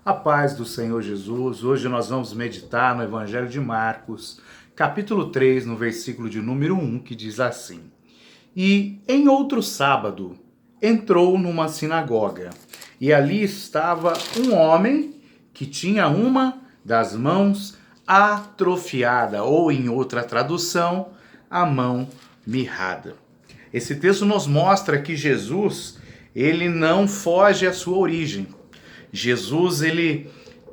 A paz do Senhor Jesus. Hoje nós vamos meditar no Evangelho de Marcos, capítulo 3, no versículo de número 1, que diz assim: E em outro sábado entrou numa sinagoga, e ali estava um homem que tinha uma das mãos atrofiada, ou em outra tradução, a mão mirrada. Esse texto nos mostra que Jesus, ele não foge à sua origem. Jesus, ele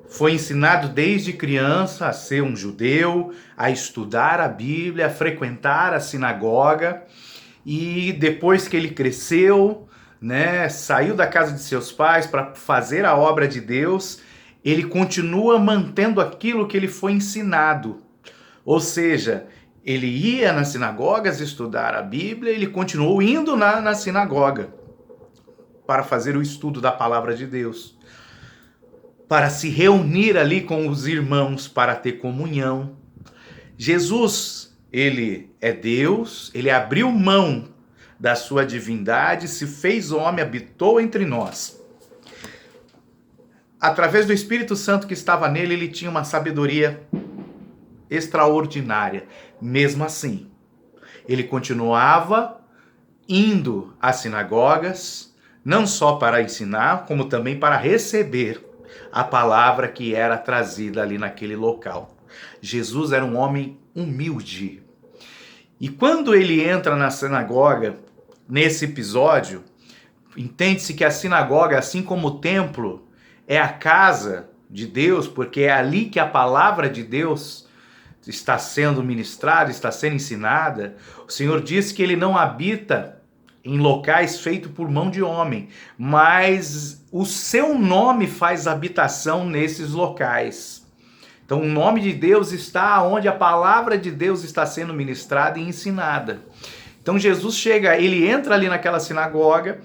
foi ensinado desde criança a ser um judeu, a estudar a Bíblia, a frequentar a sinagoga, e depois que ele cresceu, saiu da casa de seus pais para fazer a obra de Deus, ele continua mantendo aquilo que ele foi ensinado. Ou seja, ele ia nas sinagogas estudar a Bíblia, ele continuou indo na sinagoga para fazer o estudo da palavra de Deus, para se reunir ali com os irmãos, para ter comunhão. Jesus, ele é Deus, ele abriu mão da sua divindade, se fez homem, habitou entre nós. Através do Espírito Santo que estava nele, ele tinha uma sabedoria extraordinária. Mesmo assim, ele continuava indo às sinagogas, não só para ensinar, como também para receber a palavra que era trazida ali naquele local. Jesus era um homem humilde. E quando ele entra na sinagoga, nesse episódio, entende-se que a sinagoga, assim como o templo, é a casa de Deus, porque é ali que a palavra de Deus está sendo ministrada, está sendo ensinada. O Senhor diz que ele não habita em locais feitos por mão de homem, mas o seu nome faz habitação nesses locais. Então o nome de Deus está onde a palavra de Deus está sendo ministrada e ensinada. Então Jesus chega, ele entra ali naquela sinagoga,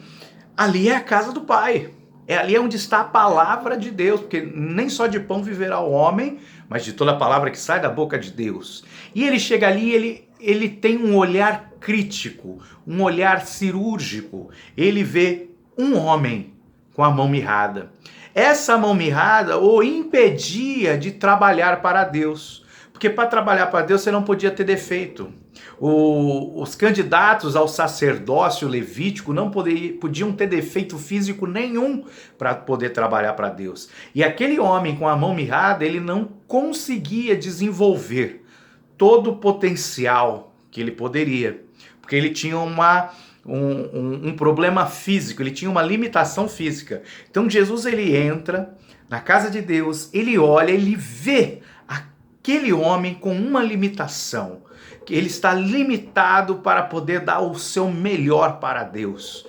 ali é a casa do Pai. Ali onde está a palavra de Deus, porque nem só de pão viverá o homem, mas de toda a palavra que sai da boca de Deus. E ele chega ali, ele tem um olhar crítico, um olhar cirúrgico. Ele vê um homem com a mão mirrada. Essa mão mirrada o impedia de trabalhar para Deus, porque para trabalhar para Deus você não podia ter defeito. Os candidatos ao sacerdócio levítico não podiam ter defeito físico nenhum para poder trabalhar para Deus. E aquele homem com a mão mirrada, ele não conseguia desenvolver todo o potencial que ele poderia, porque ele tinha um problema físico, ele tinha uma limitação física. Então Jesus, ele entra na casa de Deus, ele olha, ele vê aquele homem com uma limitação, que ele está limitado para poder dar o seu melhor para Deus.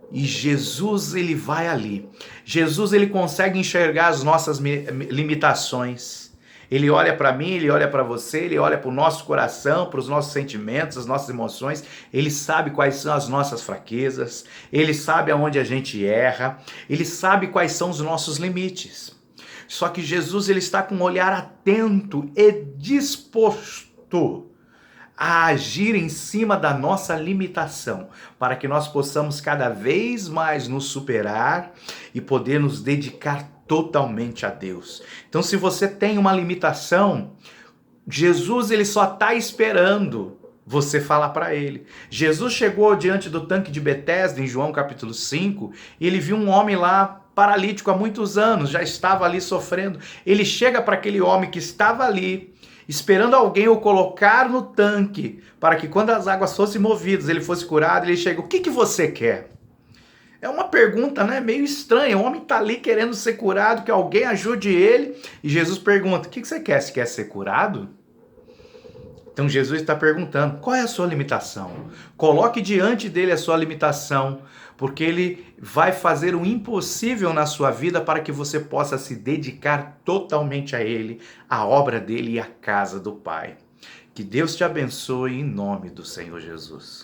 E Jesus, ele vai ali. Jesus, ele consegue enxergar as nossas limitações. Ele olha para mim, ele olha para você, ele olha para o nosso coração, para os nossos sentimentos, as nossas emoções. Ele sabe quais são as nossas fraquezas, ele sabe aonde a gente erra, ele sabe quais são os nossos limites. Só que Jesus, ele está com um olhar atento e disposto a agir em cima da nossa limitação, para que nós possamos cada vez mais nos superar e poder nos dedicar totalmente a Deus. Então, se você tem uma limitação, Jesus, ele só está esperando você falar para ele. Jesus chegou diante do tanque de Betesda, em João capítulo 5, e ele viu um homem lá paralítico há muitos anos, já estava ali sofrendo. Ele chega para aquele homem que estava ali, esperando alguém o colocar no tanque, para que quando as águas fossem movidas, ele fosse curado. Ele chega: o que você quer? É uma pergunta, meio estranha. O homem está ali querendo ser curado, que alguém ajude ele. E Jesus pergunta: o que você quer? Você quer ser curado? Então Jesus está perguntando: qual é a sua limitação? Coloque diante dele a sua limitação, porque ele vai fazer o impossível na sua vida para que você possa se dedicar totalmente a ele, à obra dele e à casa do Pai. Que Deus te abençoe em nome do Senhor Jesus.